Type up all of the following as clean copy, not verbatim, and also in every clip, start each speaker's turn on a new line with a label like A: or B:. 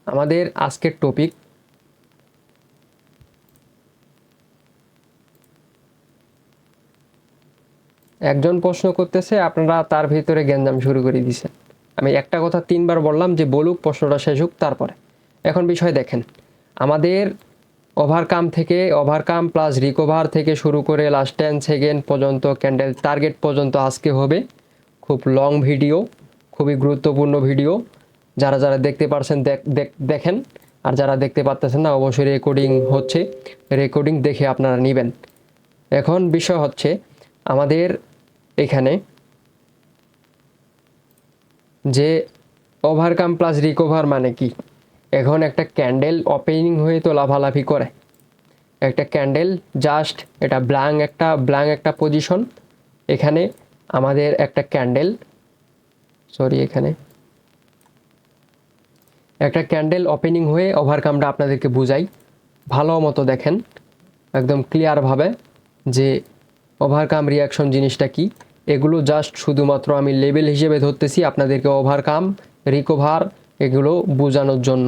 A: আমাদের আজকের টপিক একজন প্রশ্ন করতেছে, আপনারা তার ভিতরে গ্যাঞ্জাম শুরু করে দিয়েছেন। আমি একটা কথা 3বার বললাম যে বলুক, প্রশ্নটা শেষ হোক, তারপরে। এখন বিষয় দেখেন, আমাদের ওভারকাম প্লাস রিকভার থেকে শুরু করে লাস্ট 10 সেকেন্ড পর্যন্ত ক্যান্ডেল টার্গেট পর্যন্ত আজকে হবে। খুব লং ভিডিও, খুবই গুরুত্বপূর্ণ ভিডিও। যারা যারা দেখতে পারছেন দেখেন, আর যারা দেখতে পারতেছেন না অবশ্যই রেকর্ডিং হচ্ছে, রেকর্ডিং দেখে আপনারা নেবেন। এখন বিষয় হচ্ছে আমাদের এখানে যে ওভারকাম প্লাস রিকভার মানে কি। এখন একটা ক্যান্ডেল ওপেনিং হয়ে তো লাফালাফি করে, একটা ক্যান্ডেল জাস্ট এটা ব্ল্যাঙ্ক একটা পজিশন। এখানে আমাদের একটা ক্যান্ডেল এখানে একটা ক্যান্ডেল ওপেনিং হয়ে ওভারকামটা আপনাদেরকে বুঝাই, ভালো মতো দেখেন একদম ক্লিয়ারভাবে যে ওভারকাম রিয়াকশন জিনিসটা কি। এগুলো জাস্ট শুধুমাত্র আমি লেভেল হিসেবে ধরতেছি আপনাদেরকে, ওভারকাম রিকভার এগুলো বোঝানোর জন্য।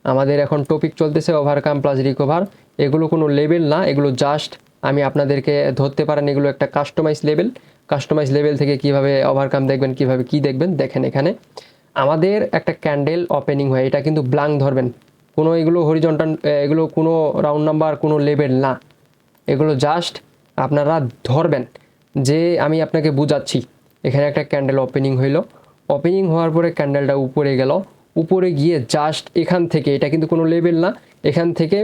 A: আমাদের এখন টপিক চলতেছে ওভারকাম প্লাস রিকভার। এগুলো কোনো লেভেল না, এগুলো জাস্ট আমি আপনাদেরকে ধরতে পারেন এগুলো একটা কাস্টমাইজ লেভেল থেকে কিভাবে ওভারকাম দেখবেন, কিভাবে কি দেখবেন দেখেন। এখানে আমাদের একটা ক্যান্ডেল ওপেনিং হয়, এটা কিন্তু ব্ল্যাঙ্ক ধরবেন, কোনো এগুলো হরিজন্টাল, এগুলো কোনো রাউন্ড নাম্বার, কোনো লেভেল না, এগুলো জাস্ট আপনারা ধরবেন। যে আমি আপনাকে বুঝাচ্ছি, এখানে একটা ক্যান্ডেল ওপেনিং হইল, ওপেনিং হওয়ার পরে ক্যান্ডেলটা উপরে গেল, উপরে গিয়ে জাস্ট এখান থেকে, এটা কিন্তু কোনো লেভেল না, এখান থেকে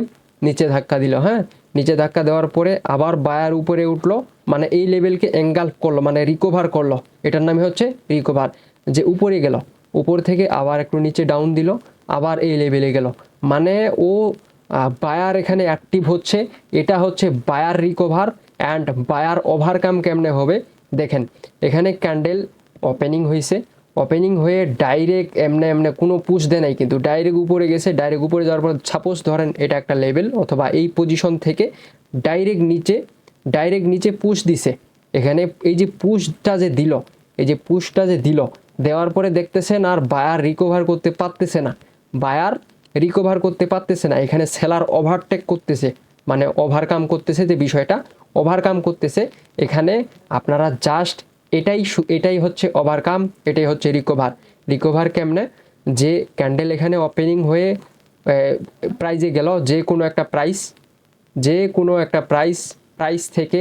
A: নিচে ধাক্কা দিল। হ্যাঁ, নিচে ধাক্কা দেওয়ার পরে আবার বায়ার উপরে উঠলো, মানে এই লেভেলকে এঙ্গাল্ফ করলো, মানে রিকভার করলো, এটার নামে হচ্ছে রিকভার। যে উপরে গেল, উপর থেকে আবার একটু নিচে ডাউন দিল, আবার এই লেভেলে গেল, মানে ও বায়ার এখানে অ্যাক্টিভ হচ্ছে। এটা হচ্ছে buyer recover and buyer overcome কেমনে হবে দেখেন। এখানে ক্যান্ডেল ওপেনিং হয়েছে, ওপেনিং হয়ে ডাইরেক্ট এমনে কোনো পুশ দেয় নাই, কিন্তু ডাইরেক্ট উপরে গেছে। ডাইরেক্ট উপরে যাওয়ার পর সাপোজ ধরেন এটা একটা লেভেল, অথবা এই পজিশন থেকে ডাইরেক্ট নিচে পুশ দিছে। এখানে এই যে পুশটা যে দিল, দেওয়ার পরে দেখতেছেন আর বায়ার রিকভার করতে পারতেছে না, এখানে সেলার ওভারটেক করতেছে, মানে ওভারকাম করতেছে। যে বিষয়টা ওভারকাম করতেছে এখানে আপনারা জাস্ট এটাই হচ্ছে ওভারকাম, এটাই হচ্ছে রিকভার কেমনে, যে ক্যান্ডেল এখানে ওপেনিং হয়ে প্রাইজে গেল, যে কোনো একটা প্রাইস থেকে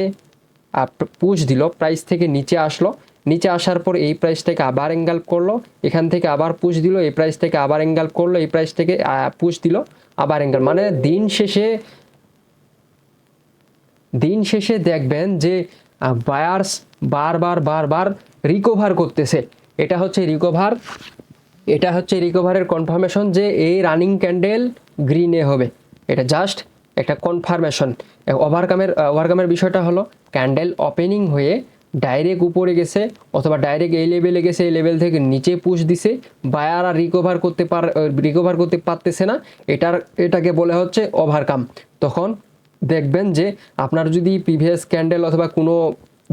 A: পুশ দিল, প্রাইস থেকে নিচে আসলো, নিচে আসার পর এই প্রাইস থেকে আবার এঙ্গাল্প করলো, এখান থেকে আবার পুশ দিল, এই প্রাইস থেকে আবার এঙ্গাল্প করলো, এই প্রাইস থেকে পুশ দিল, আবার এঙ্গাল, মানে দিন শেষে দেখবেন যে বায়ার্স বারবার রিকভার করতেছে। এটা হচ্ছে রিকভারের কনফার্মেশন যে এই রানিং ক্যান্ডেল গ্রিনে হবে। এটা জাস্ট একটা কনফার্মেশন। ওভারকামের বিষয়টা হলো ক্যান্ডেল ওপেনিং হয়ে ডাইরেক্ট উপরে গেছে, অথবা ডাইরেক্ট এই লেভেলে গেছে, এই লেভেল থেকে নিচে পুশ দিছে, বায়ার আর রিকভার করতে পারতেছে না, এটাকে বলে হচ্ছে ওভারকাম। তখন দেখবেন যে আপনার যদি প্রিভিয়াস ক্যান্ডেল অথবা কোনো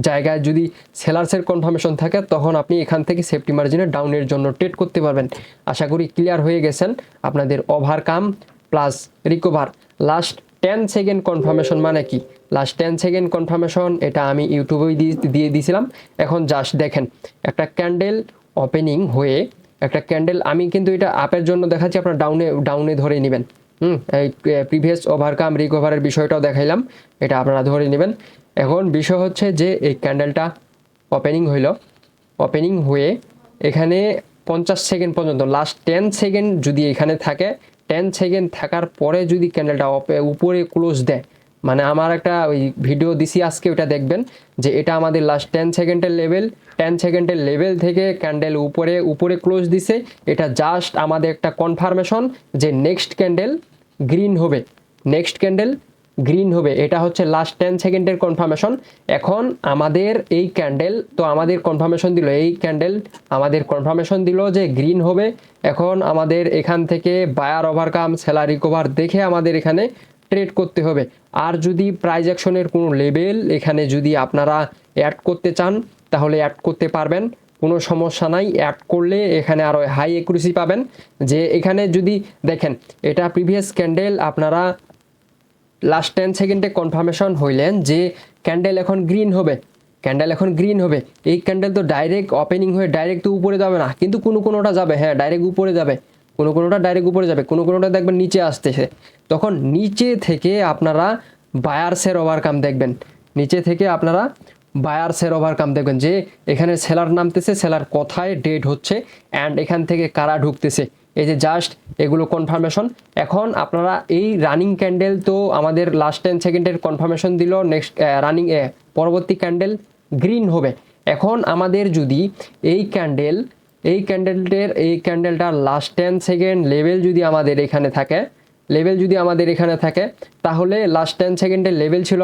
A: জায়গায় যদি সেলার্সের কনফার্মেশন থাকে, তখন আপনি এখান থেকে সেফটি মার্জিনে ডাউনের জন্য ট্রেড করতে পারবেন। আশা করি ক্লিয়ার হয়ে গেছেন আপনাদের overcome plus recover. Last 10 second confirmation মানে কি, লাস্ট 10 সেকেন্ড কনফার্মেশন এটা আমি ইউটিউবেই দিয়ে দিয়েছিলাম। এখন জাস্ট দেখেন একটা ক্যান্ডেল ওপেনিং হয়ে, একটা ক্যান্ডেল, আমি কিন্তু এটা আপের জন্য দেখাচ্ছি, আপনার ডাউনে ধরে নেবেন। এই প্রিভিয়াস ওভারকাম রিকভারের বিষয়টাও দেখাইলাম, এটা আপনারা ধরে নেবেন। এখন বিষয় হচ্ছে যে এই ক্যান্ডেলটা ওপেনিং হয়ে এখানে 50 সেকেন্ড পর্যন্ত, লাস্ট 10 সেকেন্ড যদি এখানে থাকে, 10 সেকেন্ড থাকার পরে যদি ক্যান্ডেলটা উপরে ক্লোজ দেয়, মানে আমার একটা ওই ভিডিও দিছি আজকে, ওটা দেখবেন যে এটা আমাদের লাস্ট 10 সেকেন্ডের লেভেল। 10 সেকেন্ডের লেভেল থেকে ক্যান্ডেল উপরে ক্লোজ দিছে, এটা জাস্ট আমাদের একটা কনফার্মেশন যে নেক্সট ক্যান্ডেল গ্রিন হবে। এটা হচ্ছে লাস্ট 10 সেকেন্ডের কনফার্মেশন। এখন আমাদের এই ক্যান্ডেল তো আমাদের কনফার্মেশন দিল, যে গ্রিন হবে। এখন আমাদের এখান থেকে বায়ার ওভারকাম সেলার রিকভার দেখে আমাদের এখানে ট্রেড করতে হবে। আর যদি প্রাইস অ্যাকশনের কোনো লেভেল এখানে যদি আপনারা অ্যাড করতে চান, তাহলে অ্যাড করতে পারবেন। কোনো সমস্যা নাই, অ্যাড করলে এখানে আরও হাই অ্যাকুরেসি পাবেন। যে এখানে যদি দেখেন এটা প্রিভিয়াস ক্যান্ডেল, আপনারা লাস্ট 10 সেকেন্ডে কনফার্মেশন হইলেন যে ক্যান্ডেল এখন গ্রিন হবে, ক্যান্ডেল এখন গ্রিন হবে। এই ক্যান্ডেল তো ডাইরেক্ট ওপেনিং হয়ে ডাইরেক্ট তো উপরে যাবে না, কিন্তু কোনোটা যাবে, হ্যাঁ ডাইরেক্ট উপরে যাবে, কোনোটা ডাইরেক্ট উপরে যাবে, কোনোটা দেখবেন নিচে আসতেছে। তখন নিচে থেকে আপনারা বায়ার্সের ওভারকাম দেখবেন, নিচে থেকে আপনারা বায়ার্সের ওভারকাম দেখবেন যে এখানে সেলার নামতেছে, সেলার কোথায় ডেট হচ্ছে অ্যান্ড এখান থেকে কারা ঢুকতেছে। এই যে জাস্ট এগুলো কনফার্মেশন। এখন আপনারা এই রানিং ক্যান্ডেল তো আমাদের লাস্ট 10 সেকেন্ডের কনফার্মেশন দিল, নেক্সট রানিং পরবর্তী ক্যান্ডেল গ্রিন হবে। এখন আমাদের যদি এই ক্যান্ডেলটার লাস্ট 10 সেকেন্ড লেভেল যদি আমাদের এখানে থাকে, তাহলে লাস্ট 10 সেকেন্ডের লেভেল ছিল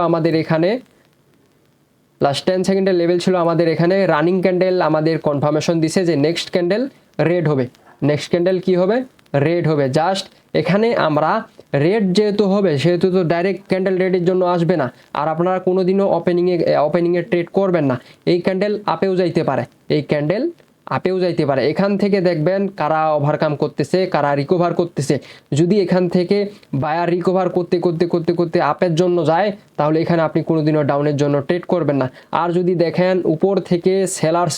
A: আমাদের এখানে, রানিং ক্যান্ডেল আমাদের কনফার্মেশন দিছে যে নেক্সট ক্যান্ডেল রেড হবে, নেক্সট ক্যান্ডেল কি হবে, রেড হবে। জাস্ট এখানে আমরা রেড যেহেতু হবে সেহেতু তো ডাইরেক্ট ক্যান্ডেল রেডের জন্য আসবে না, আর আপনারা কোনোদিনও ওপেনিংয়ে ট্রেড করবেন না। এই ক্যান্ডেল আপেও যাইতে পারে, এখান থেকে দেখবেন কারা ওভারকাম করতেছে, কারা রিকভার করতেছে। যদি এখান থেকে বায়ার রিকভার করতে আপের জন্য যায়, তাহলে এখানে আপনি কোনোদিনও ডাউনের জন্য ট্রেড করবেন না। আর যদি দেখেন উপর থেকে সেলার্স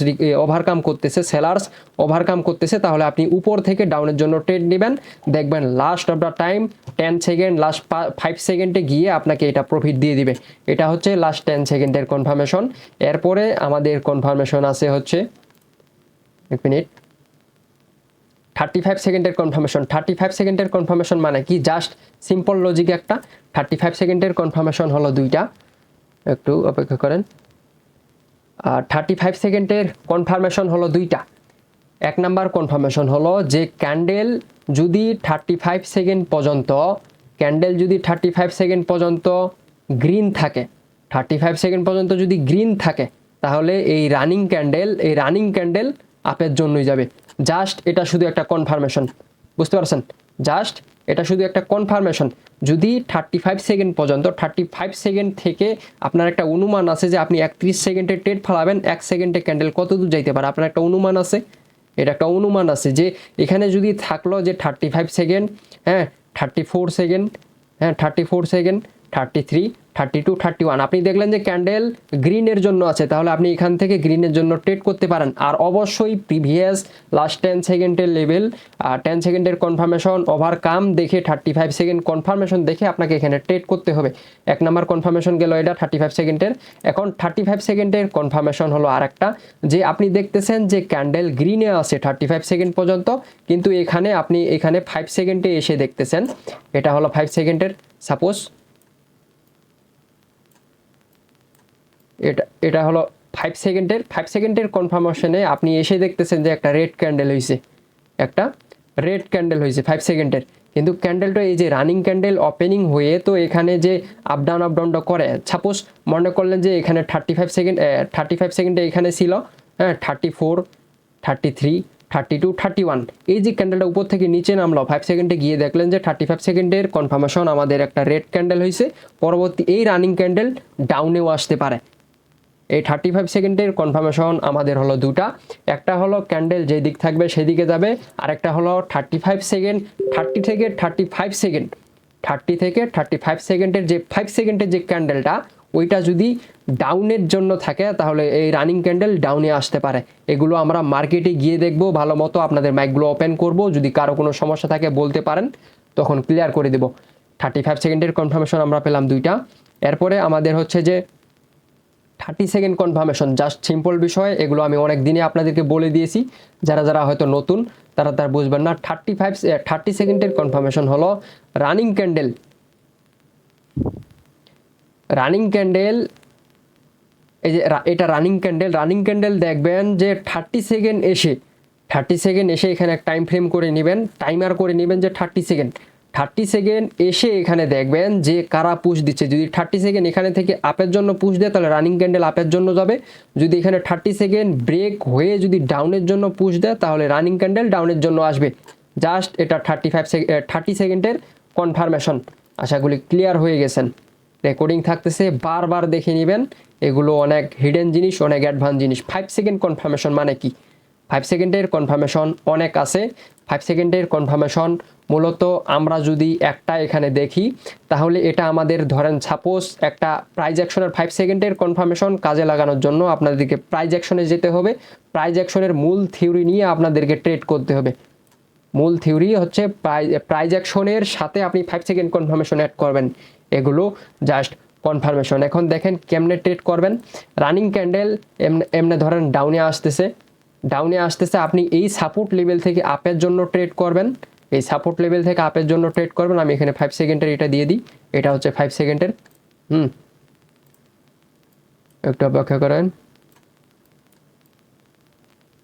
A: ওভারকাম করতেছে, তাহলে আপনি উপর থেকে ডাউনের জন্য ট্রেড নেবেন। দেখবেন last of the time 10 second, last 5 সেকেন্ডে গিয়ে আপনাকে এটা প্রফিট দিয়ে দিবে। এটা হচ্ছে লাস্ট 10 সেকেন্ডের কনফার্মেশন। এরপরে আমাদের কনফার্মেশন আছে হচ্ছে 35 সেকেন্ডের কনফার্মেশন। 35 সেকেন্ডের কনফার্মেশন মানে কি, জাস্ট সিম্পল লজিক একটা। 35 সেকেন্ডের কনফার্মেশন হলো দুইটা, একটু অপেক্ষা করেন। 35 সেকেন্ডের কনফার্মেশন হলো দুইটা। এক নাম্বার কনফার্মেশন হলো যে ক্যান্ডেল যদি 35 সেকেন্ড পর্যন্ত গ্রিন থাকে, 35 সেকেন্ড পর্যন্ত যদি গ্রিন থাকে, তাহলে এই রানিং ক্যান্ডেল আপের জন্যই যাবে। জাস্ট এটা শুধু একটা কনফার্মেশন, বুঝতে পারছেন? জাস্ট এটা শুধু একটা কনফার্মেশন। যদি 35 সেকেন্ড থেকে আপনার একটা অনুমান আছে যে আপনি 31 সেকেন্ডে ট্রেড ফেলাবেন, 1 সেকেন্ডে ক্যান্ডেল কত দূর যাইতে পারে, আপনার একটা অনুমান আছে। এটা একটা অনুমান আছে যে এখানে যদি থাকলো যে 35 সেকেন্ড, হ্যাঁ 34 সেকেন্ড, হ্যাঁ 34 সেকেন্ড, 33, 32, 31, আপনি দেখলেন যে ক্যান্ডেল গ্রিনের জন্য আছে, তাহলে আপনি এখান থেকে গ্রিনের জন্য ট্রেড করতে পারেন। আর অবশ্যই প্রিভিয়াস লাস্ট 10 সেকেন্ডের লেভেল, 10 সেকেন্ডের কনফার্মেশন ওভারকাম দেখে 35 সেকেন্ড কনফার্মেশন দেখে আপনাকে এখানে ট্রেড করতে হবে। এক নাম্বার কনফার্মেশন গেল এটা 35 সেকেন্ডের। এখন 35 সেকেন্ডের কনফার্মেশন হলো আরেকটা, যে আপনি দেখতেছেন যে ক্যান্ডেল গ্রিনে আছে 35 সেকেন্ড পর্যন্ত, কিন্তু আপনি এখানে 5 সেকেন্ডে এসে দেখতেছেন, এটা হলো 5 সেকেন্ডের, সাপোজ এটা হলো 5 সেকেন্ডের কনফার্মেশনে আপনি এসে দেখতেছেন যে একটা রেড ক্যান্ডেল হয়েছে 5 সেকেন্ডের। কিন্তু ক্যান্ডেলটা এই যে রানিং ক্যান্ডেল ওপেনিং হয়ে তো এখানে যে আপ ডাউনটা করে, সাপোজ মনে করলেন যে এখানে 35 সেকেন্ডে এখানে ছিল, হ্যাঁ 34, 33, 32, 31, এই যে ক্যান্ডেলটা উপর থেকে নিচে নামলো 5 সেকেন্ডে গিয়ে দেখলেন যে 35 সেকেন্ডের কনফার্মেশন আমাদের একটা রেড ক্যান্ডেল হয়েছে। পরবর্তী এই রানিং ক্যান্ডেল ডাউনেও আসতে পারে। এই 35 সেকেন্ডের কনফার্মেশন আমাদের হলো দুটা, একটা হলো ক্যান্ডেল যে দিক থাকবে সেদিকে যাবে, আর একটা হলো 30 থেকে 35 সেকেন্ডের যে 5 সেকেন্ডের যে ক্যান্ডেলটা, ওইটা যদি ডাউনের জন্য থাকে তাহলে এই রানিং ক্যান্ডেল ডাউনে আসতে পারে। এগুলো আমরা মার্কেটে গিয়ে দেখব, ভালো মতো আপনাদের মাইকগুলো ওপেন করব, যদি কারো কোনো সমস্যা থাকে বলতে পারেন, তখন ক্লিয়ার করে দেব। 35 সেকেন্ডের কনফার্মেশন আমরা পেলাম দুইটা। এরপরে আমাদের হচ্ছে যে 30 সেকেন্ড কনফার্মেশন, জাস্ট সিম্পল বিষয়, এগুলো আমি অনেক দিনে আপনাদেরকে বলে দিয়েছি, যারা হয়তো নতুন তারা বুঝবেন না। 30 সেকেন্ডের কনফার্মেশন হলো রানিং ক্যান্ডেল, এই যে এটা রানিং ক্যান্ডেল দেখবেন যে 30 সেকেন্ড এসে এখানে এক টাইম ফ্রেম করে নেবেন, টাইমার করে নেবেন যে 30 সেকেন্ড এসে এখানে দেখবেন যে কারা পুশ দিচ্ছে। যদি 30 সেকেন্ড এখানে থেকে আপের জন্য পুশ দেয় তাহলে রানিং ক্যান্ডেল আপের জন্য যাবে। যদি এখানে 30 সেকেন্ড ব্রেক হয়ে যদি ডাউনের জন্য পুশ দেয় তাহলে রানিং ক্যান্ডেল ডাউনের জন্য আসবে। জাস্ট এটা 30 সেকেন্ডের কনফার্মেশন। আশাগুলি ক্লিয়ার হয়ে গেছেন। রেকর্ডিং থাকতেছে, বারবার দেখে নেবেন, এগুলো অনেক হিডেন জিনিস, অনেক অ্যাডভান্স জিনিস। 5 সেকেন্ড কনফার্মেশন মানে কি? 5 সেকেন্ডের কনফার্মেশন অনেক আছে। 5 সেকেন্ডের কনফার্মেশন মূলত আমরা যদি একটা এখানে দেখি তাহলে এটা আমাদের ধরেন সাপোজ একটা প্রাইস অ্যাকশনের 5 সেকেন্ডের কনফার্মেশন কাজে লাগানোর জন্য আপনাদেরকে প্রাইস অ্যাকশনে যেতে হবে। প্রাইস অ্যাকশনের মূল থিওরি নিয়ে আপনাদেরকে ট্রেড করতে হবে। মূল থিওরি হচ্ছে প্রাইস অ্যাকশনের সাথে আপনি 5 সেকেন্ড কনফার্মেশন অ্যাড করবেন, এগুলো জাস্ট কনফার্মেশন। এখন দেখেন কেমনে ট্রেড করবেন। রানিং ক্যান্ডেল এমনে ধরেন ডাউনে আসতেছে, আপনি এই সাপোর্ট লেভেল থেকে আপের জন্য ট্রেড করবেন, এই সাপোর্ট লেভেল থেকে আপের জন্য ট্রেড করবেন। আমি এখানে 5 সেকেন্ডের এটা দিয়ে দিই, এটা হচ্ছে 5 সেকেন্ডের। একটু অপেক্ষা করেন,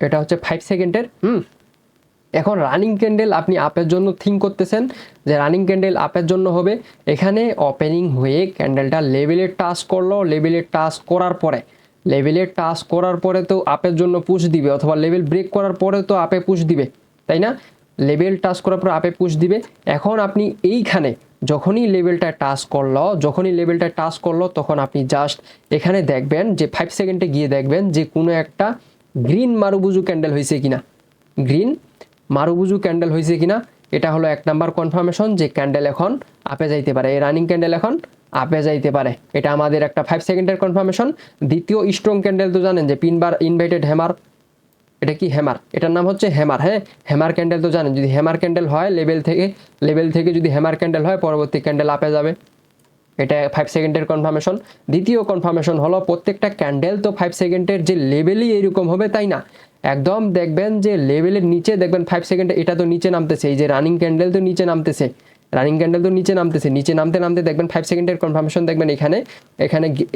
A: এটা হচ্ছে 5 সেকেন্ডের। এখন রানিং ক্যান্ডেল আপনি আপের জন্য থিঙ্ক করতেছেন যে রানিং ক্যান্ডেল আপের জন্য হবে। এখানে ওপেনিং হয়ে ক্যান্ডেলটা লেভেলের টাচ করলো, লেভেলের টাচ করার পরে তো আপের জন্য পুশ দিবে, অথবা লেভেল ব্রেক করার পরে তো আপে পুশ দিবে, তাই না? লেভেল টাচ করার পর আপে পুশ দিবে। এখন আপনি এইখানে যখনই লেভেলটা টাচ করলো তখন আপনি জাস্ট এখানে দেখবেন যে 5 সেকেন্ডে গিয়ে দেখবেন যে কোনো একটা গ্রিন মারুবুজু ক্যান্ডেল হয়েছে কিনা। এটা হলো 1 নাম্বার কনফার্মেশন যে ক্যান্ডেল এখন আপে যাইতে পারে, এই রানিং ক্যান্ডেল এখন আপে যাইতে পারে। এটা আমাদের একটা 5 সেকেন্ডের কনফার্মেশন। দ্বিতীয় স্ট্রং ক্যান্ডেল তো জানেন যে পিনবার ইনভার্টেড হ্যামার, এটা কি হ্যামার, এটার নাম হচ্ছে হ্যামার। হ্যাঁ, হ্যামার ক্যান্ডেল তো জানেন, যদি হ্যামার ক্যান্ডেল হয় লেভেল থেকে যদি হ্যামার ক্যান্ডেল হয় পরবর্তী ক্যান্ডেল আপে যাবে। এটা 5 সেকেন্ডের কনফার্মেশন। দ্বিতীয় কনফার্মেশন হলো প্রত্যেকটা ক্যান্ডেল তো 5 সেকেন্ডের যে লেভেলই এরকম হবে তাই না, একদম দেখবেন যে লেভেলের নিচে দেখবেন 5 সেকেন্ডে এটা তো নিচে নামতেছে, এই যে রানিং ক্যান্ডেল তো নিচে নামতেছে, নিচে নামতে দেখবেন 5 সেকেন্ডের কনফার্মেশন দেখবেন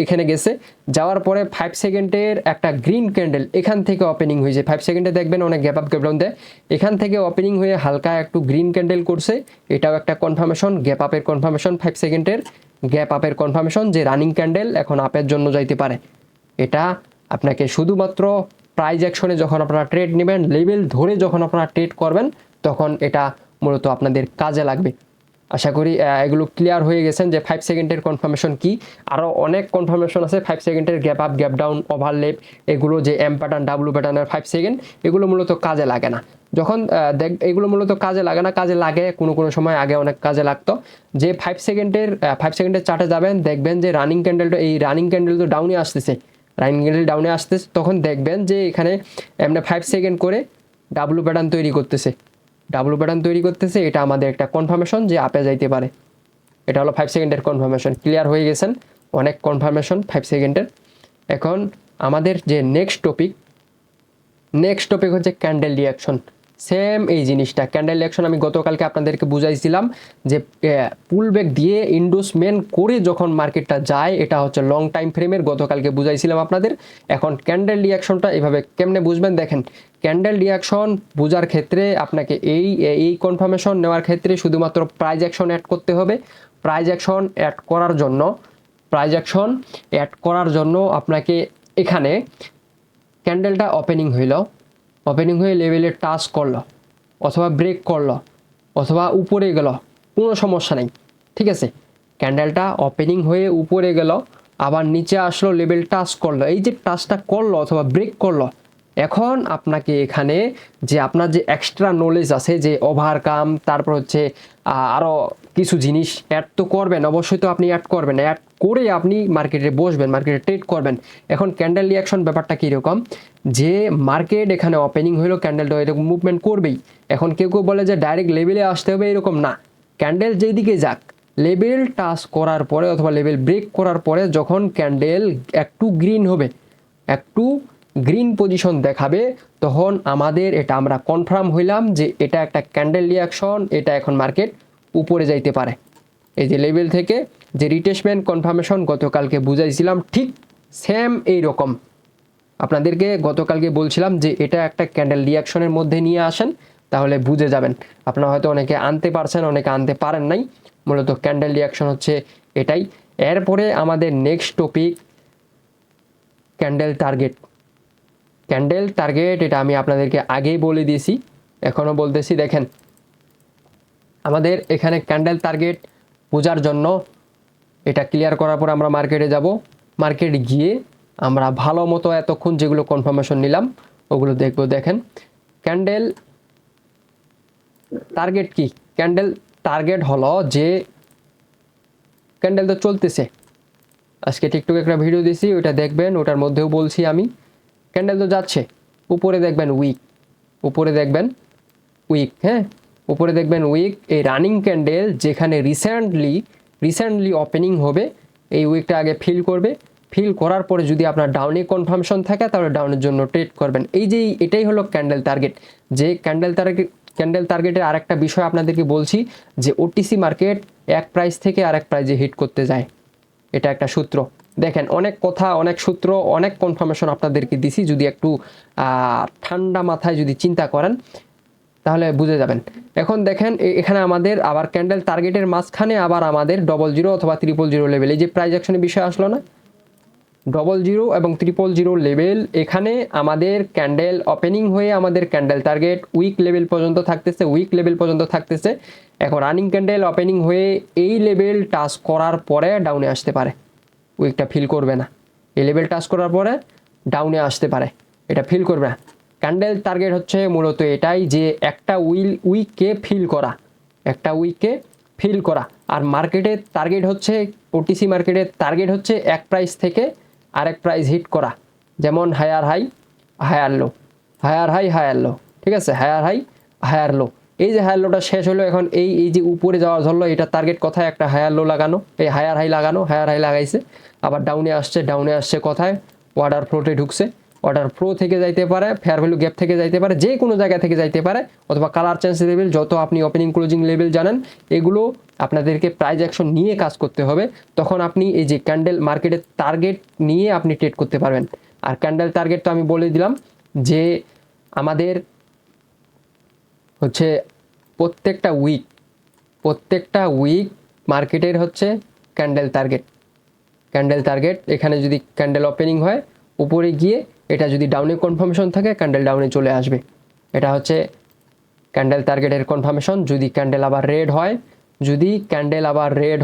A: এখানে গেছে, যাওয়ার পরে 5 সেকেন্ডের একটা গ্রিন ক্যান্ডেল এখান থেকে ওপেনিং হয়েছে। 5 সেকেন্ডে দেখবেন অনেক গ্যাপ আপ ডাউন দেয়, এখান থেকে ওপেনিং হয়ে হালকা একটু গ্রিন ক্যান্ডেল করছে, এটাও একটা কনফার্মেশন, গ্যাপ আপের কনফার্মেশন। 5 সেকেন্ডের গ্যাপ আপের কনফার্মেশন যে রানিং ক্যান্ডেল এখন আপের জন্য যাইতে পারে। এটা আপনাকে শুধুমাত্র প্রাইস অ্যাকশনে যখন আপনারা ট্রেড নেবেন, লেভেল ধরে যখন আপনারা ট্রেড করবেন তখন এটা মূলত আপনাদের কাজে লাগবে। আশা করি এগুলো ক্লিয়ার হয়ে গেছেন যে 5 সেকেন্ডের কনফার্মেশন কি। আরও অনেক কনফার্মেশন আছে 5 সেকেন্ডের, gap up, gap down, overlap, এগুলো যে এম প্যাটার্ন, ডাব্লু প্যাটার্নের 5 সেকেন্ড, এগুলো মূলত কাজে লাগে না। যখন এগুলো মূলত কাজে লাগে কোনো সময় আগে অনেক কাজে লাগতো। যে 5 সেকেন্ডের চার্টে যাবেন, দেখবেন যে রানিং ক্যান্ডেল তো ডাউনে আসতেছে, তখন দেখবেন যে এখানে এমনি 5 সেকেন্ড করে ডাব্লু প্যাটার্ন তৈরি করতেছে, এটা আমাদের একটা কনফার্মেশন যে আপে যাইতে পারে। এটা হলো 5 সেকেন্ডের কনফার্মেশন। ক্লিয়ার হয়ে গেছেন, অনেক কনফার্মেশন 5 সেকেন্ডের। এখন আমাদের যে নেক্সট টপিক হচ্ছে ক্যান্ডেল রিঅ্যাকশন। সেম এই জিনিসটা ক্যান্ডেল রিঅ্যাকশন আমি গতকালকে আপনাদেরকে বুঝাইছিলাম যে পুলব্যাক দিয়ে ইন্ডোসমেন্ট করে যখন মার্কেটটা যায়, এটা হচ্ছে লং টাইম ফ্রেমের, গতকালকে বুঝাইছিলাম আপনাদের। এখন ক্যান্ডেল রিঅ্যাকশনটা এভাবে কেমনে বুঝবেন দেখেন। ক্যান্ডেল রিঅ্যাকশন বোঝার ক্ষেত্রে আপনাকে এই কনফার্মেশন নেওয়ার ক্ষেত্রে শুধুমাত্র প্রাইস অ্যাকশন অ্যাড করতে হবে। প্রাইস অ্যাকশন অ্যাড করার জন্য আপনাকে এখানে ক্যান্ডেলটা ওপেনিং হয়ে লেভেলে টাচ করলো, অথবা ব্রেক করলো, অথবা উপরে গেল, কোনো সমস্যা নেই, ঠিক আছে। ক্যান্ডেলটা ওপেনিং হয়ে উপরে গেল, আবার নিচে আসলো, লেভেল টাচ করলো, এই যে টাচটা করলো অথবা ব্রেক করলো, এখন আপনাকে এখানে যে আপনার যে এক্সট্রা নলেজ আছে যে ওভারকাম, তারপর হচ্ছে আরও কিছু জিনিস অ্যাড তো করবেন, অবশ্যই তো আপনি অ্যাড করবেন, অ্যাড করে আপনি মার্কেটে বসবেন, মার্কেটে ট্রেড করবেন। এখন ক্যান্ডেল রিঅ্যাকশন ব্যাপারটা কীরকম, যে মার্কেট এখানে ওপেনিং হলো, ক্যান্ডেলটা এরকম মুভমেন্ট করবেই। এখন কেউ বলে যে ডাইরেক্ট লেভেলে আসতে হবে, এরকম না। ক্যান্ডেল যেদিকে যাক, লেভেল টাচ করার পরে অথবা লেভেল ব্রেক করার পরে যখন ক্যান্ডেল একটু গ্রিন পজিশন দেখাবে, তখন আমরা কনফার্ম হইলাম যে এটা একটা ক্যান্ডেল রিঅ্যাকশন, এটা এখন মার্কেট উপরে যাইতে পারে। এই যে লেভেল থেকে যে রিটেসমেন্ট কনফার্মেশন গতকালকে বুঝাইছিলাম, ঠিক সেম এই রকম আপনাদেরকে গতকালকে বলছিলাম যে এটা একটা ক্যান্ডেল রিঅ্যাকশনের মধ্যে নিয়ে আসেন, তাহলে বুঝে যাবেন। আপনারা হয়তো অনেকে আনতে পারছেন, অনেকে আনতে পারেন নাই। মূলত ক্যান্ডেল রিঅ্যাকশন হচ্ছে এটাই। এরপরে আমাদের নেক্সট টপিক ক্যান্ডেল টার্গেট। এটা আমি আপনাদেরকে আগেই বলে দিয়েছি, এখনও বলতেছি। দেখেন, আমাদের এখানে ক্যান্ডেল টার্গেট বোঝার জন্য এটা ক্লিয়ার করার পর আমরা মার্কেটে যাব। মার্কেটে গিয়ে আমরা ভালো মতো এতক্ষণ যেগুলো কনফার্মেশন নিলাম ওগুলো দেখবো। দেখেন ক্যান্ডেল টার্গেট কি, ক্যান্ডেল টার্গেট হলো যে ক্যান্ডেল তো চলতেছে, আজকে টিকটকে একটা ভিডিও দিছি ওটা দেখবেন, ওটার মধ্যেও বলছি আমি, ক্যান্ডেল তো যাচ্ছে, উপরে দেখবেন উইক, উপরে দেখবেন উইক, হ্যাঁ উপরে দেখবেন উইক। এই রানিং ক্যান্ডেল যেখানে রিসেন্টলি ওপেনিং হবে, এই উইকটা আগে ফিল করবে, ফিল করার পরে যদি আপনার ডাউনে কনফার্মেশন থাকে তাহলে ডাউনের জন্য ট্রেড করবেন। এই যে এটাই হলো ক্যান্ডেল টার্গেট। যে ক্যান্ডেল টার্গেটের আরেকটা বিষয় আপনাদেরকে বলছি, যে ওটিসি মার্কেট এক প্রাইস থেকে আরেক প্রাইসে হিট করতে যায়, এটা একটা সূত্র। দেখেন অনেক কথা, অনেক সূত্র, অনেক কনফার্মেশন আপনাদেরকে দিছি, যদি একটু ঠান্ডা মাথায় যদি চিন্তা করেন তাহলে বুঝে যাবেন। এখন দেখেন এখানে আমাদের আবার ক্যান্ডেল টার্গেটের মাঝখানে আবার আমাদের 00 অথবা 000 লেভেল, এই যে প্রাইস অ্যাকশনের বিষয় আসলো না, 00 এবং 000 লেভেল, এখানে আমাদের ক্যান্ডেল ওপেনিং হয়ে আমাদের ক্যান্ডেল টার্গেট উইক লেভেল পর্যন্ত থাকতেছে। এখন রানিং ক্যান্ডেল ওপেনিং হয়ে এই লেভেল টাচ করার পরে ডাউনে আসতে পারে, উইকটা ফিল করবে না, এই লেভেল টাচ করার পরে ডাউনে আসতে পারে, এটা ফিল করবে না। ক্যান্ডেল টার্গেট হচ্ছে মূলত এটাই, যে একটা উইককে ফিল করা। আর মার্কেটের টার্গেট হচ্ছে, ওটিসি মার্কেটের টার্গেট হচ্ছে এক প্রাইস থেকে আরেক প্রাইস হিট করা, যেমন higher high higher low, higher high higher low, ঠিক আছে, হায়ার হাই হায়ার লো। এই যে হায়ার লোটা শেষ হলো, এখন এই যে উপরে যাওয়া ধরলো, এটা টার্গেট কোথায়, একটা হায়ার লো লাগানো, এই হায়ার হাই লাগানো, হায়ার হাই লাগাইছে, আবার ডাউনে আসছে কোথায়, অর্ডার ফ্লোতে ঢুকছে, অর্ডার ফ্লো থেকে যাইতে পারে, ফেয়ার ভ্যালু গ্যাপ থেকে যাইতে পারে, যে কোনো জায়গা থেকে যাইতে পারে, অথবা কালার চেঞ্জ লেভেল, যত আপনি ওপেনিং ক্লোজিং লেভেল জানেন এগুলো আপনাদেরকে প্রাইস অ্যাকশন নিয়ে কাজ করতে হবে। তখন আপনি এই যে ক্যান্ডেল মার্কেটের টার্গেট নিয়ে আপনি ট্রেড করতে পারবেন। আর ক্যান্ডেল টার্গেট তো আমি বলে দিলাম যে আমাদের হচ্ছে প্রত্যেকটা উইক মার্কেটের হচ্ছে ক্যান্ডেল টার্গেট। এখানে যদি ক্যান্ডেল ওপেনিং হয় উপরে গিয়ে, এটা যদি ডাউনে কনফার্মেশন থাকে ক্যান্ডেল ডাউনে চলে আসবে, এটা হচ্ছে ক্যান্ডেল টার্গেটের কনফার্মেশন। যদি ক্যান্ডেল আবার রেড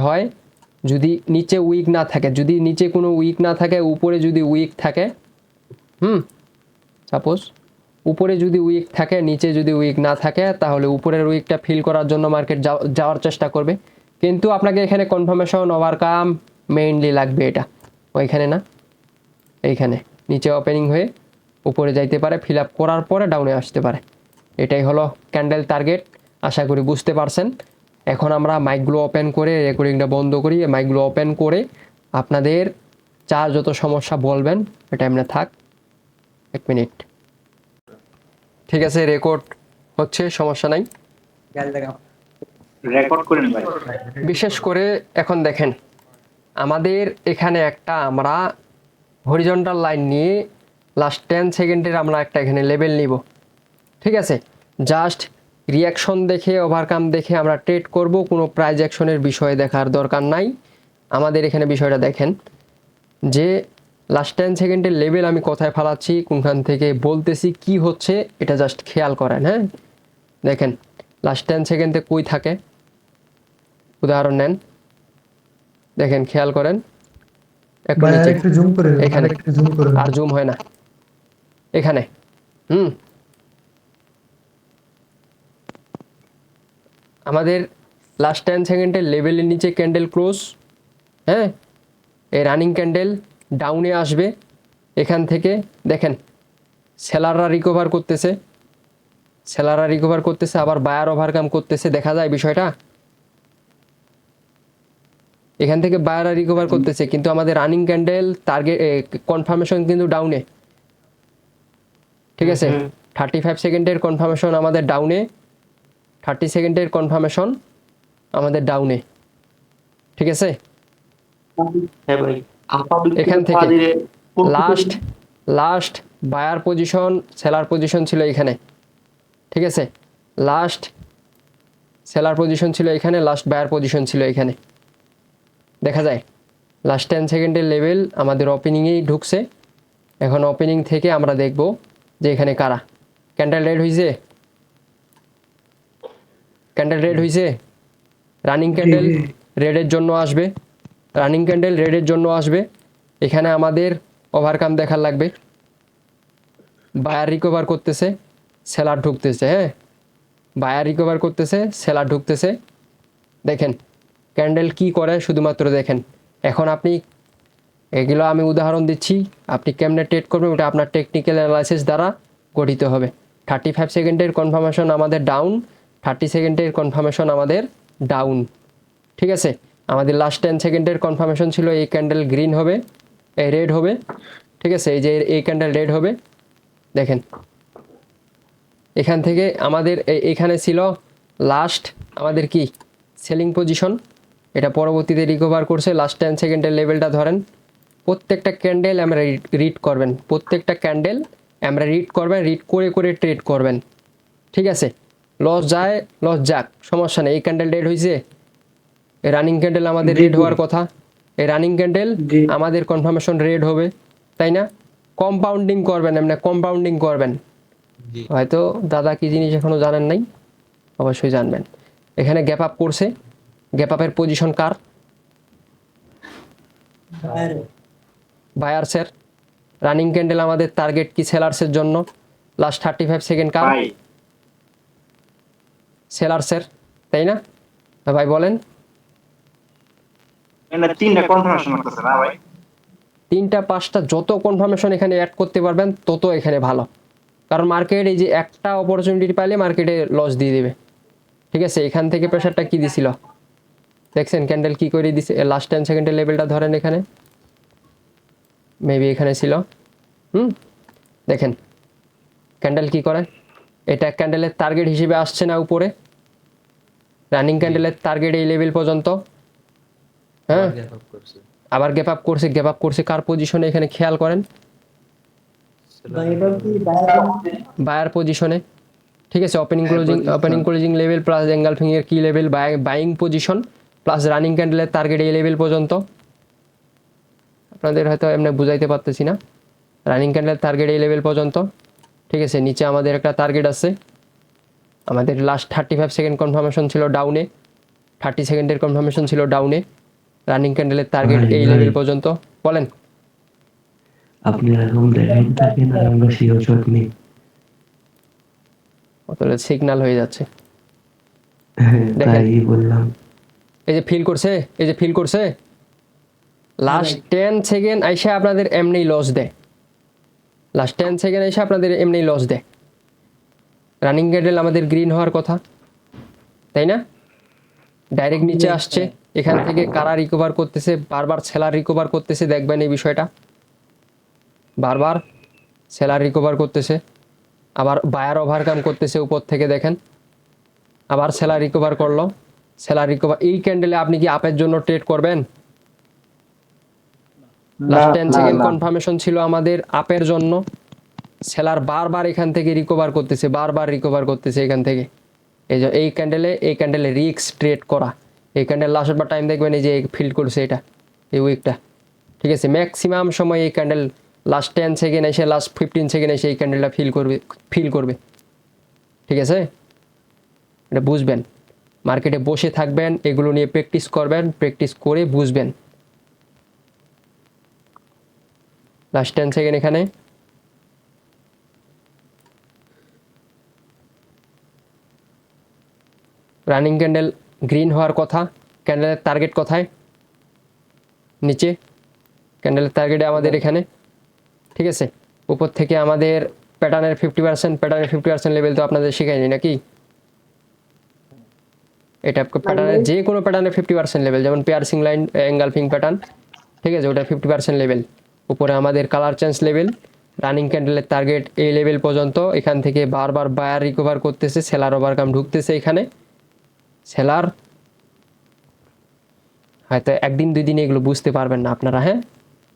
A: হয়, যদি নিচে উইক না থাকে, যদি নিচে কোনো উইক না থাকে, উপরে যদি উইক থাকে, সাপোজ উপরে যদি উইক থাকে, নিচে যদি উইক না থাকে, তাহলে উপরের উইকটা ফিল করার জন্য মার্কেট যাওয়ার চেষ্টা করবে। কিন্তু আপনাকে এখানে কনফার্মেশন ওভারকাম মেইনলি লাগবে, এটা ওইখানে না, এইখানে নিচে ওপেনিং হয়ে উপরে যাইতে পারে, ফিল আপ করার পরে ডাউনে আসতে পারে। এটাই হলো ক্যান্ডেল টার্গেট, আশা করি বুঝতে পারছেন। এখন আমরা মাইকগুলো ওপেন করে, রেকর্ডিংটা বন্ধ করি, মাইকগুলো ওপেন করে আপনাদের যার যত সমস্যা বলবেন, এটা এমনি থাক, 1 মিনিট, ঠিক আছে, রেকর্ড হচ্ছে, সমস্যা নাই,
B: রেকর্ড করেন ভাই।
A: বিশেষ করে এখন দেখেন আমাদের এখানে একটা আমরা হরিজন্টাল লাইন নিয়ে লাস্ট 10 সেকেন্ডের আমরা একটা এখানে লেভেল নিব, ঠিক আছে, জাস্ট রিয়াকশন দেখে ওভারকাম দেখে আমরা ট্রেড করব, কোনো প্রাইজ অ্যাকশনের বিষয়ে দেখার দরকার নাই। আমাদের এখানে বিষয়টা দেখেন যে লাস্ট 10 সেকেন্ডের লেভেল আমি কোথায় ফালাচ্ছি, কোনখান থেকে বলতেছি, কি হচ্ছে, এটা জাস্ট খেয়াল করেন। হ্যাঁ দেখেন লাস্ট 10 সেকেন্ডে কই থাকে, উদাহরণ নেন, দেখেন খেয়াল করেন, একটু নিচে, এখানে, আর জুম হয় না, এখানে আমাদের লাস্ট 10 সেকেন্ডের লেভেলের নিচে ক্যান্ডেল ক্লোজ, হ্যাঁ এই রানিং ক্যান্ডেল ডাউনে আসবে, এখান থেকে দেখেন সেলাররা রিকভার করতেছে, আবার বায়ার ওভারকাম করতেছে, দেখা যায় বিষয়টা, এখান থেকে বায়াররা রিকভার করতেছে, কিন্তু আমাদের রানিং ক্যান্ডেল টার্গেট কনফার্মেশন কিন্তু ডাউনে, ঠিক আছে, 35 সেকেন্ডের কনফার্মেশন আমাদের ডাউনে, 30 সেকেন্ডের কনফার্মেশন আমাদের ডাউনে, ঠিক আছে। এখান থেকে last buyer position, seller position ছিল এখানে, ঠিক আছে, লাস্ট সেলার পজিশন ছিল এখানে, লাস্ট বায়ার পজিশন ছিল এখানে, দেখা যায় লাস্ট 10 সেকেন্ডের লেভেল আমাদের ওপেনিংয়েই ঢুকছে। এখন ওপেনিং থেকে আমরা দেখব যে এখানে কারা, ক্যান্ডেল রেড হয়েছে, রানিং ক্যান্ডেল রেডের জন্য আসবে, এখানে আমাদের ওভারকাম দেখার লাগবে, বায়ার রিকভার করতেছে, সেলার ঢুকতেছে। হ্যাঁ, বায়ার রিকভার করতেছে, সেলার ঢুকতেছে। দেখেন ক্যান্ডেল কি করে শুধুমাত্র দেখেন। এখন আপনি এগুলো আমি উদাহরণ দিচ্ছি, আপনি কেমনে ট্রেড করবেন ওটা আপনার টেকনিক্যাল অ্যানালাইসিস দ্বারা গঠিত হবে। 35 সেকেন্ডের কনফার্মেশন আমাদের ডাউন, 30 সেকেন্ডের কনফার্মেশন আমাদের ডাউন। ঠিক আছে, আমাদের লাস্ট 10 সেকেন্ডের কনফার্মেশন ছিল এই ক্যান্ডেল গ্রিন হবে, এই রেড হবে। ঠিক আছে, এই যে এই ক্যান্ডেল রেড হবে। দেখেন এখান থেকে আমাদের এখানে ছিল লাস্ট আমাদের কি সেলিং পজিশন, এটা পরবর্তীতে রিকভার করছে। লাস্ট 10 সেকেন্ডের লেভেলটা ধরেন। প্রত্যেকটা ক্যান্ডেল আমরা রিড করবেন, প্রত্যেকটা ক্যান্ডেল আমরা রিড করবেন, রিড করে করে ট্রেড করবেন। ঠিক আছে, লস যায় লস যাক, সমস্যা নেই। এই ক্যান্ডেল রেড হয়েছে, এই রানিং ক্যান্ডেল আমাদের রেড হওয়ার কথা, এই রানিং ক্যান্ডেল আমাদের কনফার্মেশন রেড হবে, তাই না? কম্পাউন্ডিং করবেন, এমনি কম্পাউন্ডিং করবেন। হয়তো দাদা কি জিনিস এখনো জানেন নাই, অবশ্যই জানবেন। এখানে গ্যাপ আপ করছে, গ্যাপ আপের পজিশন কার? বায়ার্সের। রানিং ক্যান্ডেল আমাদের টার্গেট কি সেলার্সের জন্য? লাস্ট 35 সেকেন্ড কার? সেলার্সের, তাই না ভাই বলেন?
B: তিনটা কনফার্মেশন করতেছে না ভাই?
A: 3টা 5টা যত কনফার্মেশন এখানে অ্যাড করতে পারবেন তত এখানে ভালো, কারণ মার্কেট এই যে একটা অপরচুনিটি পাইলে মার্কেটে লস দিয়ে দেবে। ঠিক আছে, এখান থেকে প্রেশারটা কি দিছিল দেখছেন, ক্যান্ডেল কি করে দিছে। লাস্ট 10 সেকেন্ডের লেভেলটা ধরেন, এখানে মেবি এখানে ছিল। দেখেন ক্যান্ডেল কি করে, এটা ক্যান্ডেলের টার্গেট হিসেবে আসছে না উপরে, রানিং ক্যান্ডেলের টার্গেট এই লেভেল পর্যন্ত। হ্যাঁ, আবার গ্যাপ আপ করছে, গ্যাপ আপ করছে কার পজিশনে এখানে খেয়াল করেন, বায়ার পজিশনে। ঠিক আছে, opening closing level plus engulfing এর কি level, buying position plus running ক্যান্ডেলের টার্গেট এই লেভেল পর্যন্ত। আপনাদের হয়তো এমনি বুঝাইতে পারতেছি না, রানিং ক্যান্ডেলের টার্গেট এই লেভেল পর্যন্ত। ঠিক আছে, নিচে আমাদের একটা টার্গেট আছে, আমাদের লাস্ট 35 সেকেন্ড কনফার্মেশন ছিল ডাউনে, 30 সেকেন্ডের কনফার্মেশন ছিল ডাউনে, রানিং ক্যান্ডেলের টার্গেট এই লেভেল পর্যন্ত। বলেন
C: আপনি এরকম দেখেন থাকেন আর আমরা শিওর শট নেই,
A: তাহলে সিগন্যাল হয়ে যাচ্ছে।
C: তাই বললাম।
A: এই যে ফিল করছে, এই যে ফিল করছে, লাস্ট 10 সেকেন্ড আইসা আপনাদের এমনি লস দেয়, লাস্ট 10 সেকেন্ড আইসা আপনাদের এমনি লস দেয়। রানিং ক্যান্ডেল আমাদের গ্রিন হওয়ার কথা, তাই না? ডাইরেক্ট নিচে আসছে, এখান থেকে কারা রিকভার করতেছে, বারবার সেলার রিকভার করতেছে। দেখবেন এই বিষয়টা, বারবার সেলার রিকভার করতেছে, আবার বায়ার ওভারকাম করতেছে উপর থেকে। দেখেন আবার সেলার রিকভার করলো, সেলার রিকভার। এই ক্যান্ডেলে আপনি কি আপের জন্য ট্রেড করবেন? লাস্ট 10 সেকেন্ড কনফার্মেশন ছিল আমাদের আপের জন্য, সেলার বারবার এখান থেকে রিকভার করতেছে, বারবার রিকভার করতেছে এখান থেকে। এই যে এই ক্যান্ডেলে রিস্ক ট্রেড করা, এই ক্যান্ডেল লাস্ট বার টাইম দেখবেন এই যে ফিল্ড করছে এটা, এই উইকটা। ঠিক আছে, ম্যাক্সিমাম সময় এই ক্যান্ডেল লাস্ট 10 সেকেন্ড এসে, লাস্ট 15 সেকেন্ড এসে এই ক্যান্ডেলটা ফিল করবে। ঠিক আছে, এটা বুঝবেন। মার্কেটে বসে থাকবেন, এগুলো নিয়ে প্র্যাকটিস করবেন, প্র্যাকটিস করে বুঝবেন। লাস্ট 10 সেকেন্ড এখানে, রানিং ক্যান্ডেল গ্রিন হওয়ার কথা, ক্যান্ডেলের টার্গেট কোথায়? নিচে, ক্যান্ডেলের টার্গেটে আমাদের এখানে। ঠিক আছে, উপর থেকে আমাদের প্যাটার্নের 50% লেভেল তো আপনাদের শেখায়নি নাকি? এটা প্যাটার্নের যে কোনো প্যাটার্নের 50% লেভেল, যেমন পিয়ার্সিং লাইন, এঙ্গালফিং প্যাটার্ন। ঠিক আছে, ওটা 50% লেভেল। উপরে আমাদের কালার চেঞ্জ লেভেল, রানিং ক্যান্ডেলের টার্গেট এই লেভেল পর্যন্ত। এখান থেকে বারবার বায়ার রিকভার করতেছে, সেলার ওভারকাম ঢুকতেছে এখানে। সেলার হয়তো একদিন 2 দিনে এগুলো বুঝতে পারবেন না আপনারা। হ্যাঁ,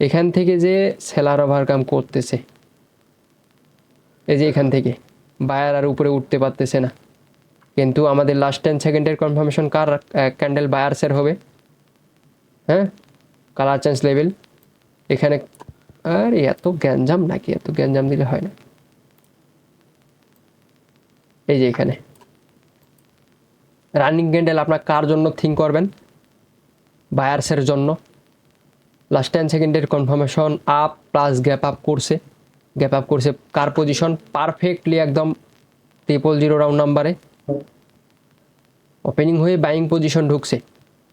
A: এখান থেকে যে সেলার ওভারকাম করতেছে, এই যে এখান থেকে বায়ার আর উপরে উঠতে পারতেছে না, কিন্তু আমাদের লাস্ট 10 সেকেন্ডের কনফার্মেশন কার ক্যান্ডেল বায়ার্সের হবে। হ্যাঁ, কালার চেঞ্জ লেভেল এখানে। আর এত গ্যাঞ্জাম নাকি, এত গ্যাঞ্জাম দিলে হয় না। এই যে এখানে রানিং ক্যান্ডেল আপনার কার জন্য থিঙ্ক করবেন? বায়ার্সের জন্য। লাস্ট 10 সেকেন্ডের confirmation up plus gap up করছে, গ্যাপ আপ করছে কার পজিশন পারফেক্টলি একদম 000 রাউন্ড নাম্বারে ওপেনিং হয়ে বাইং পজিশন ঢুকছে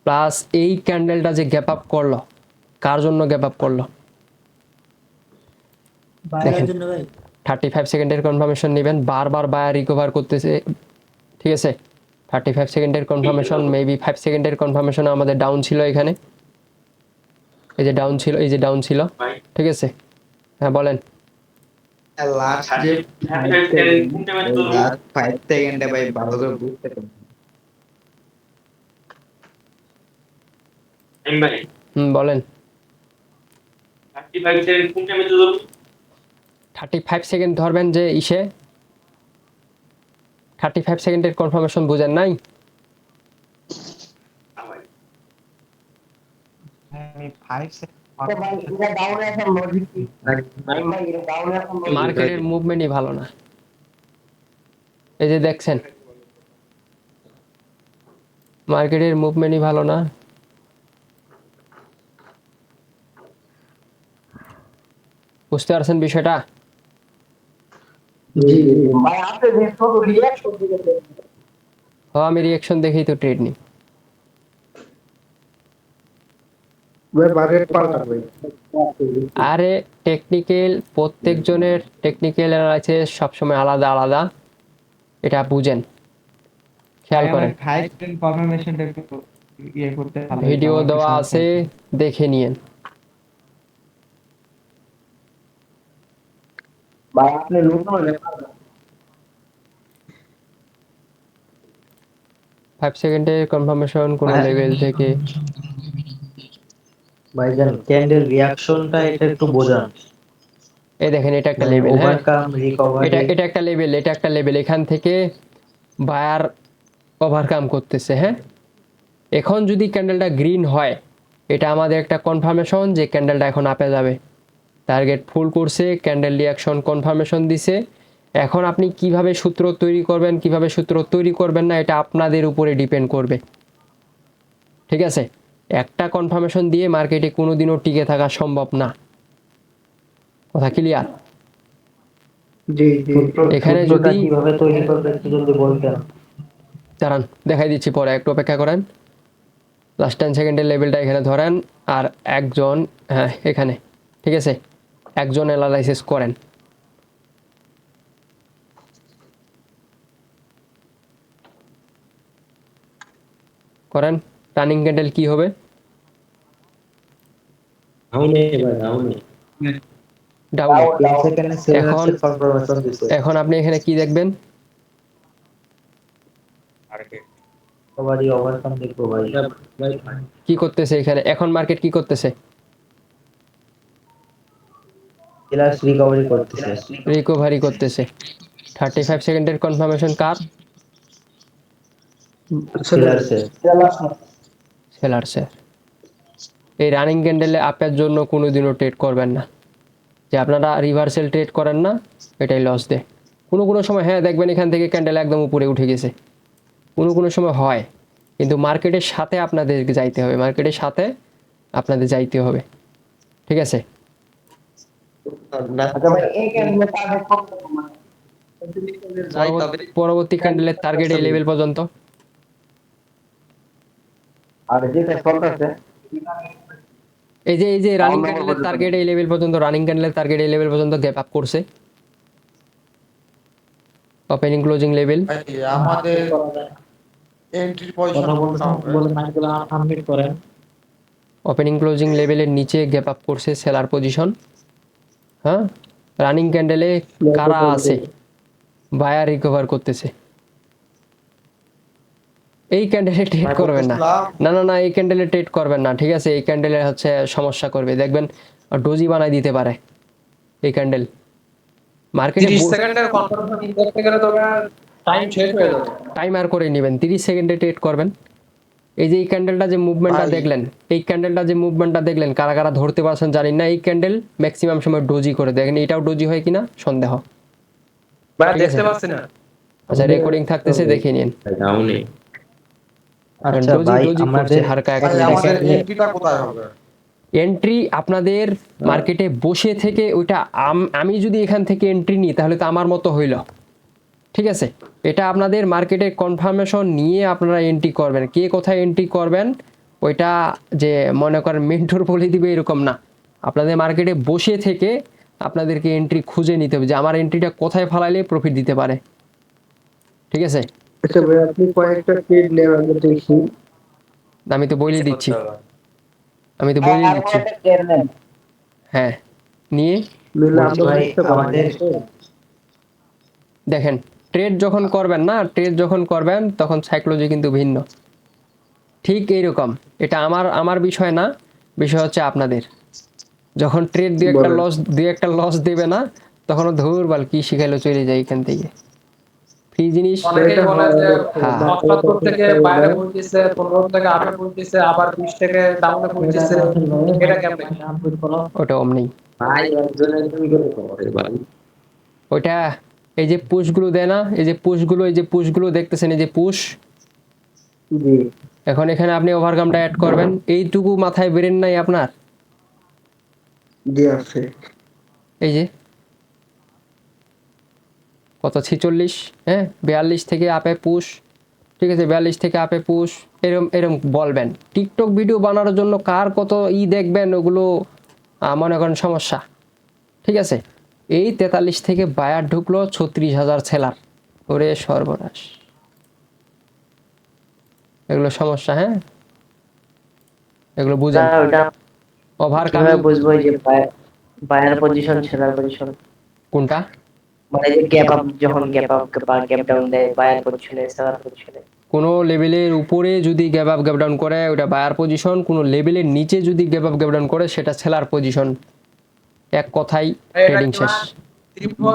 A: প্লাস এই ক্যান্ডেলটা যে গ্যাপ আপ করলো কার জন্য গ্যাপ আপ করলো দেখেন 35 সেকেন্ডের কনফার্মেশন নেবেন বারবার বায়ার রিকভার করতেছে ঠিক আছে 35 সেকেন্ডের কনফার্মেশন মেবি 5 সেকেন্ডের কনফার্মেশন আমাদের ডাউন ছিল এখানে এই যে ডাউন ছিল ঠিক আছে হ্যাঁ বলেন
B: লাস্ট যে 5 সেকেন্ডে ভাই ভালো করে বুঝতে পারলাম
A: বলেন 35 সেকেন্ড ধরবেন যে ইসে 35 সেকেন্ডের কনফার্মেশন বুঝেন নাই
B: আমি 5 সেকেন্ড
A: মার্কেটের মুভমেন্টই ভালো না এই যে দেখছেন মার্কেটের মুভমেন্টই ভালো না বুঝতে পারছেন বিষয়টা হ্যাঁ আমি রিঅ্যাকশন দেখেই তো ট্রেড নিই আরে টেকনিক্যাল প্রত্যেকজনের টেকনিক্যাল অ্যানালাইসিস সবসময় আলাদা আলাদা এটা বুঝেন খেয়াল করেন
D: কনফার্মেশনটা একটু ইয়ে করতে
A: ভিডিও দেওয়া আছে দেখে নিয়েন
B: ভাই আপনি লোক না
A: 5 সেকেন্ডের কনফার্মেশন কোন লেভেল থেকে
E: ভাইজান ক্যান্ডেল রিঅ্যাকশনটা এটা একটু বোঝান
A: এই দেখেন এটা একটা লেভেল হ্যাঁ
E: ওভারকাম রিকভারি
A: এটা একটা লেভেল এখান থেকে বায়ার ওভারকাম করতেছে হ্যাঁ এখন যদি ক্যান্ডেলটা গ্রিন হয় এটা আমাদের একটা কনফার্মেশন যে ক্যান্ডেলটা এখন আপে যাবে টার্গেট ফুল করছে ক্যান্ডেল রিঅ্যাকশন কনফার্মেশন দিছে এখন আপনি কিভাবে সূত্র তৈরি করবেন কিভাবে সূত্র তৈরি করবেন না এটা আপনাদের উপরে ডিপেন্ড করবে ঠিক আছে একটা কনফার্মেশন দিয়ে মার্কেটে কোনোদিনও টিকে থাকা সম্ভব না কথা ক্লিয়ার
B: জি জি
A: এখানে
E: সূত্রটা
A: যদি
E: কিভাবে তৈরি করবে একটু যদি বলতেন
A: দাঁড়ান দেখাই দিচ্ছি পরে একটু অপেক্ষা করেন লাস্ট 10 সেকেন্ডের লেভেলটা এখানে ধরেন আর একজন হ্যাঁ এখানে ঠিক আছে একজন অ্যানালাইসিস করেন রানিং ক্যান্ডেল কি হবে ডাউন এখন আপনি এখানে কি দেখবেন
E: রিকভারি ওভারকাম দেখবো ভাই
A: কি করতেছে এখানে এখন মার্কেট কি করতেছে
E: সেলার্স রিকভারি করতেছে
A: রিকভারি করতেছে 35 সেকেন্ডের কনফার্মেশন কার সেলার্সের এই রানিং ক্যান্ডেলে আপের জন্য কোনোদিনও ট্রেড করবেন না যে আপনারা রিভার্সাল ট্রেড করেন না এটাই লস দেয় কোনো সময় হ্যাঁ দেখবেন এখান থেকে ক্যান্ডেল একদম উপরে উঠে গেছে কোনো সময় হয় কিন্তু মার্কেটের সাথে আপনাদের যাইতে হবে ঠিক আছে পরবর্তী ক্যান্ডেলের টার্গেট এই লেভেল পর্যন্ত এই যে রানিং ক্যান্ডেলের টার্গেট এই লেভেল পর্যন্ত গ্যাপ আপ করছে ওপেনিং ক্লোজিং লেভেল
F: আমাদের এন্ট্রি পজিশন
A: ওপেনিং ক্লোজিং লেভেলের নিচে গ্যাপ আপ করছে সেলার পজিশন হ্যাঁ রানিং ক্যান্ডেলে কারা আছে বায়ার রিকভার করতেছে এই ক্যান্ডেলে ট্রেড করবেন না এই ক্যান্ডেলে ট্রেড করবেন না ঠিক আছে এই ক্যান্ডেলে হচ্ছে সমস্যা করবে দেখবেন ডোজি বানাই দিতে পারে এই ক্যান্ডেল মার্কেটে
F: 30 সেকেন্ডের কনফার্মেশন করতে গেলে তো টাইম শেষ হয়ে যাবে
A: টাইমার করে নেবেন 30 সেকেন্ডে ট্রেড করবেন এই যে এই ক্যান্ডেলটা যে মুভমেন্টটা দেখলেন কারা কারা ধরতে পারছেন জানি না এই ক্যান্ডেল ম্যাক্সিমাম সময় ডোজি করে দেখেন এটাও ডোজি হয় কিনা সন্দেহ
F: ভাই দেখতে পাচ্ছি না
A: আচ্ছা রেকর্ডিং থাকতেছে দেখে নিন
E: আচ্ছা ভাই আমাদের
A: হারকা
F: আমাদের এন্ট্রিটা কোথায় হবে
A: এন্ট্রি আপনাদের মার্কেটে বসে থেকে ওইটা আমি যদি এখান থেকে এন্ট্রি নিই তাহলে তো আমার মতো হইল, ঠিক আছে। এটা আপনাদের মার্কেটে কনফার্মেশন নিয়ে আপনারা এন্ট্রি করবেন। কে কোথায় এন্ট্রি করবেন ওইটা যে মনে করেন মেন্টর বলে দিবে এরকম না, আপনাদের মার্কেটে বসে থেকে আপনাদেরকে এন্ট্রি খুঁজে নিতে হবে যে আমার এন্ট্রিটা কোথায় ফালাইলে প্রফিট দিতে পারে, ঠিক আছে।
B: আচ্ছা ভাই আপনি কয়েকটা ট্রেড নেন আগে দেখি।
A: আমি তো বলে দিচ্ছি, আমি তো বলে দিচ্ছি। হ্যাঁ নিয়ে
B: নইলে
E: বলছি
B: আমরা
E: ভাই,
B: বুঝতে পারবো না।
E: আমাদের
A: দেখেন ট্রেড যখন করবেন না, ট্রেড যখন করবেন তখন সাইকোলজি কিন্তু ভিন্ন, ঠিক এইরকম। এটা আমার বিষয় না, বিষয় হচ্ছে আপনাদের। যখন ট্রেড দুই একটা লস দেবে না তখন ধুর বাল কি শিখাইলো চলে যায় এখান থেকে, ফ্রি জিনিস।
F: অনেকেই বলে যে
A: হ্যাঁ।
F: ৭৫ থেকে বাইরে বলতেছে, ১৫ থেকে আপে বলতেছে, আবার ২০ থেকে ডাউনে বলতেছে, এটা কেমনে?
A: ওটা অমনি
B: ভাই একজনের তুমি করে করে ভাই।
A: ওইটা এই যে পুশগুলো দেয় না, এই যে পুশগুলো দেখতেছেন, এই যে পুশ,
B: জি
A: এখন এখানে আপনি ওভারকামটা অ্যাড করবেন। এইটুকু মাথায় বেরেন নাই আপনার,
B: জি আছে।
A: এই যে কত 46, হ্যাঁ 42 থেকে আপে পুশ, ঠিক আছে 42 থেকে আপে পুশ, এরম বলবেন। টিকটক ভিডিও বানানোর জন্য কার কত দেখবেন ওগুলো মনে করেন সমস্যা, ঠিক আছে। এই 43 থেকে বায়ার ঢুকলো 36,000 সেলার, ওরে সর্বনাশ, এগুলো সমস্যা। হ্যাঁ এগুলো বুঝেন।
E: ওটা
A: ওভারকাম
E: কিভাবে বুঝবো যে বায়ার পজিশন সেলার পজিশন?
A: কোনটা?
E: মানে যে গ্যাপ আপ, যখন গ্যাপ আপ বা গ্যাপ ডাউন দেয় বায়ার পজিশনে সেলার পজিশনে।
A: কোনো লেভেলের উপরে যদি গ্যাপ আপ গ্যাপ ডাউন করে ওটা বায়ার পজিশন, কোনো লেভেলের নিচে যদি গ্যাপ আপ গ্যাপ ডাউন করে সেটা সেলার পজিশন। এক কথাই
F: এটা
A: ট্রেডিং
F: কি
A: শেষ।
F: না?